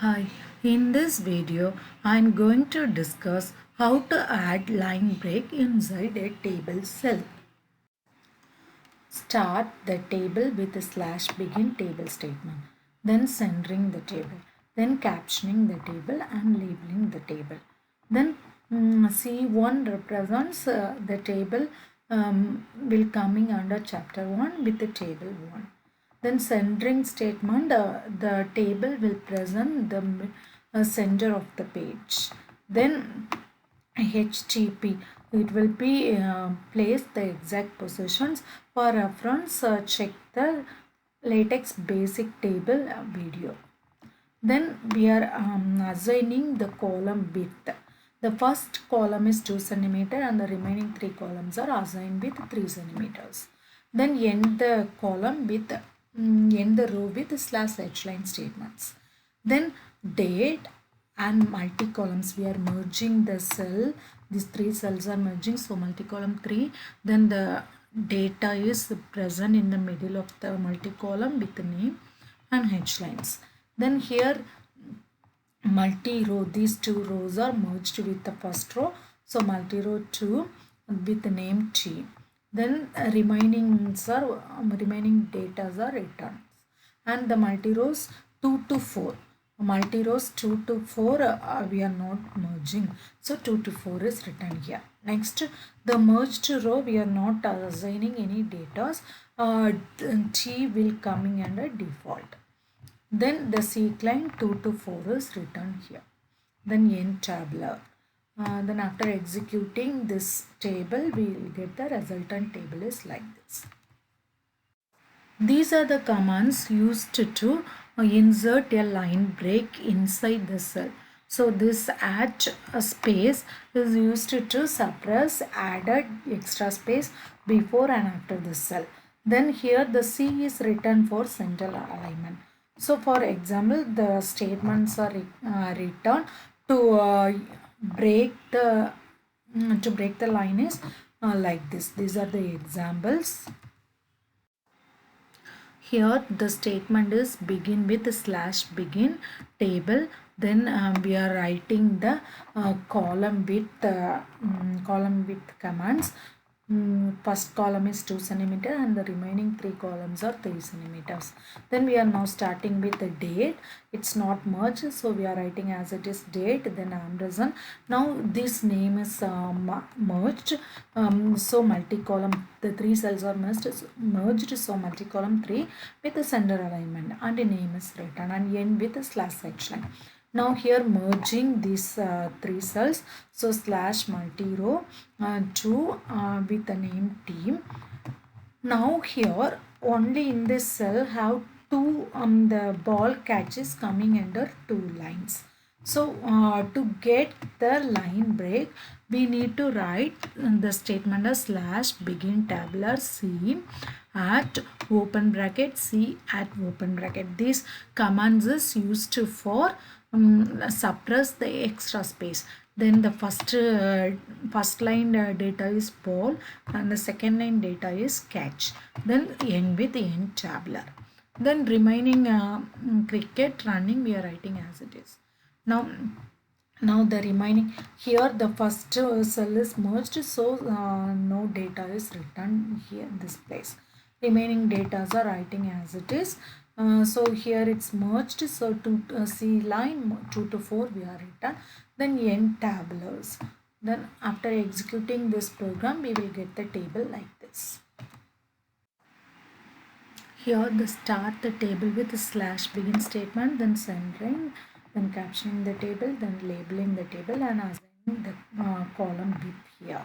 Hi, in this video I am going to discuss how to add line break inside a table cell. Start the table with a slash begin table statement, then centering the table, then captioning the table and labeling the table. Then C1 represents the table will coming under chapter 1 with the table 1. Then centering statement, the table will present the center of the page. Then HTTP, it will be place the exact positions. For reference, check the latex basic table video. Then we are assigning the column width. The first column is 2 cm and the remaining 3 columns are assigned with 3 centimeters. Then end the column with end the row with slash hline statements. Then date and multi-columns, we are merging the cell. These 3 cells are merging, so multi-column 3. Then the data is present in the middle of the multi-column with the name and hlines. Then here multi-row, these 2 rows are merged with the first row, so multi-row 2 with the name T. Then remaining data are returned, and the multi-rows 2 to 4. Multi-rows 2 to 4 we are not merging, so 2 to 4 is written here. Next, the merged row we are not assigning any data. T will coming under default. Then the sequence 2 to 4 is written here. Then end tabular. Then after executing this table, we will get the resultant table is like this. These are the commands used to insert a line break inside the cell. So this add a space is used to suppress added extra space before and after the cell. Then here the C is written for central alignment. So for example, the statements are written to break the line is like this. These are the examples. Here the statement is begin with slash begin table. Then we are writing the column with commands. First column is 2 cm and the remaining 3 columns are 3 centimeters. Then we are now starting with the date. It's not merged, so we are writing as it is date, then ampersand. Now this name is merged, so multi-column, the 3 cells are merged, so multi-column 3 with the center alignment, and the name is written and end with a slash hline. Now here merging these 3 cells, so slash multi-row 2 with the name team. Now here only in this cell have two the ball catches coming under 2 lines. So to get the line break, we need to write the statement as slash begin tabular C at open bracket C at open bracket. This commands is used for suppress the extra space. Then the first line data is ball and the second line data is catch. Then end with end tabular. Then remaining cricket running we are writing as it is. Now the remaining, here the first cell is merged, so no data is written here in this place. Remaining data are writing as it is. So here it's merged, so to C line 2 to 4 we are written. Then end tabulars. Then after executing this program, we will get the table like this. Here the start the table with a slash begin statement, then centering, then captioning the table, then labeling the table and assigning the column width here.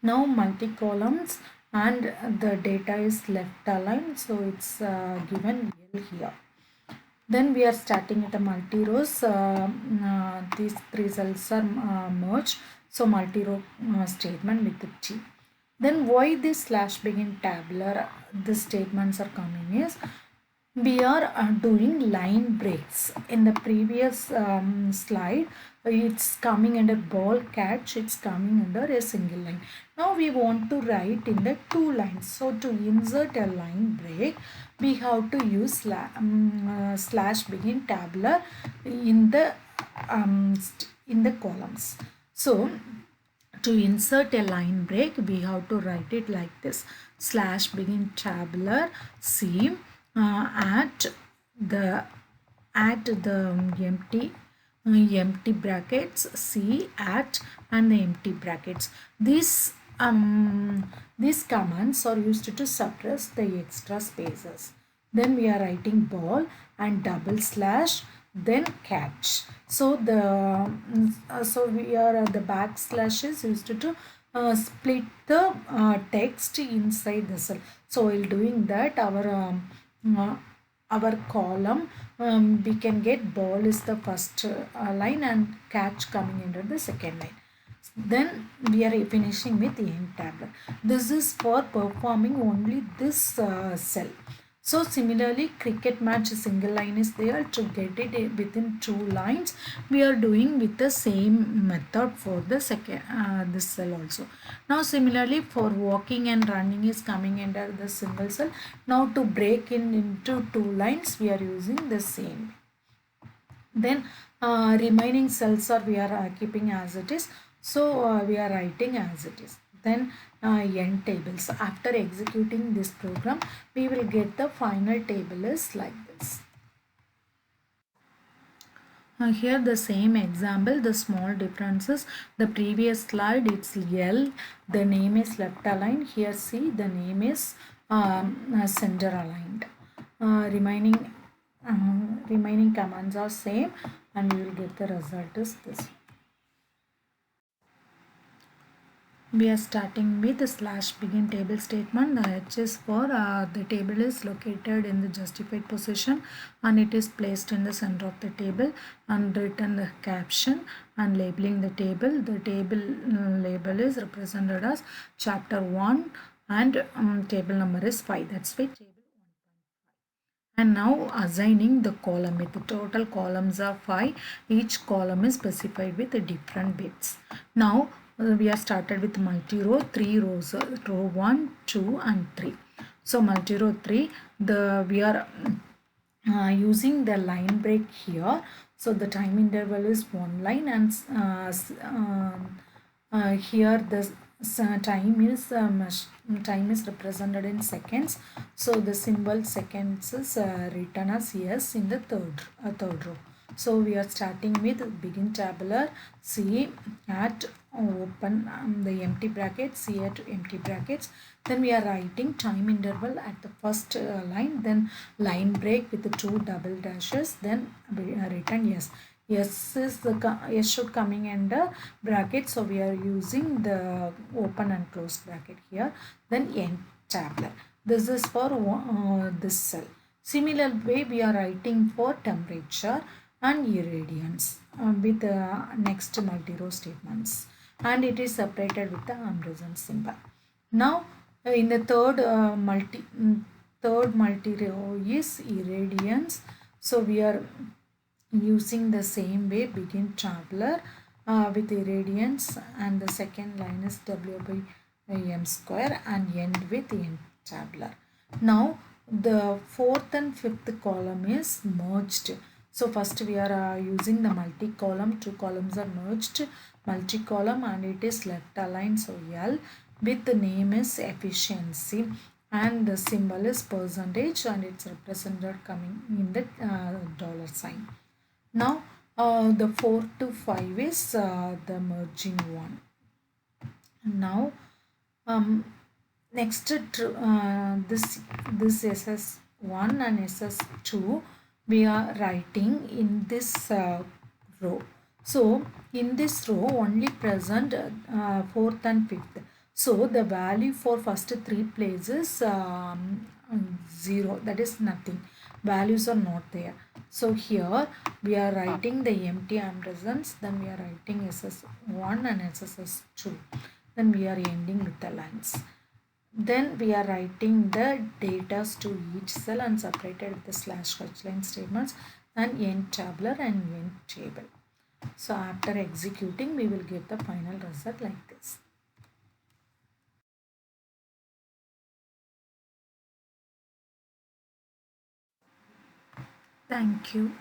Now multi-columns and the data is left aligned, so it's given real here. Then we are starting with the multi-rows. These 3 cells are merged, so multi-row statement with the T. Then why this slash begin tabular, the statements are coming is we are doing line breaks. In the previous slide, it's coming under ball catch, it's coming under a single line. Now we want to write in the 2 lines. So to insert a line break, we have to use slash begin tabular in the columns. So to insert a line break, we have to write it like this: slash begin tabular C at the empty brackets C at and the empty brackets. These commands are used to suppress the extra spaces. Then we are writing ball and double slash, then catch. So the backslash is used to split the text inside the cell. So while doing that, our column, we can get ball is the first line and catch coming under the second line. Then we are finishing with end tabular. This is for performing only this cell. So similarly, cricket match single line is there. To get it within 2 lines, we are doing with the same method for the second this cell also. Now similarly, for walking and running is coming under the single cell. Now to break into 2 lines, we are using the same. Then remaining cells are we are keeping as it is. So we are writing as it is. Then end tables. After executing this program, we will get the final table is like this. Here the same example, the small differences. The previous slide it's L, the name is left aligned. Here see the name is center aligned. Remaining commands are same, and we will get the result is this. We are starting with the slash begin table statement. The H is for the table is located in the justified position and it is placed in the center of the table, and written the caption and labeling the table. The table label is represented as chapter 1 and table number is 5. That's why table 1.5. And now assigning the column with the total columns are 5. Each column is specified with the different bits. Now we are started with multi-row, 3 rows, row 1, 2 and 3. So multi-row 3, we are using the line break here. So the time interval is 1 line, and here the time is represented in seconds. So the symbol seconds is written as yes in the third row. So we are starting with begin tabular C at open the empty brackets, C at empty brackets. Then we are writing time interval at the first line, then line break with the 2 double dashes, then we are written yes. Yes is the yes should coming under bracket, so we are using the open and closed bracket here. Then end tabular. This is for this cell. Similar way we are writing for temperature and irradiance with next multi-row statements, and it is separated with the ampersand symbol. Now in the third multi-row is irradiance. So we are using the same way begin tabular with irradiance, and the second line is W by M square and end with end tabular. Now the fourth and fifth column is merged. So first we are using the multi-column, 2 columns are merged, multi-column, and it is left aligned, so L, with the name is efficiency, and the symbol is percentage, and it's represented coming in the dollar sign. Now the 4 to 5 is the merging one. Now next this SS1 and SS2 we are writing in this row. So in this row only present 4th and 5th. So the value for first 3 places 0, that is nothing. Values are not there. So here we are writing the empty ampersands, then we are writing SS1 and SSS2. Then we are ending with the lines. Then we are writing the data to each cell and separated with the slash line statements, and end tabular and end table. So after executing, we will get the final result like this. Thank you.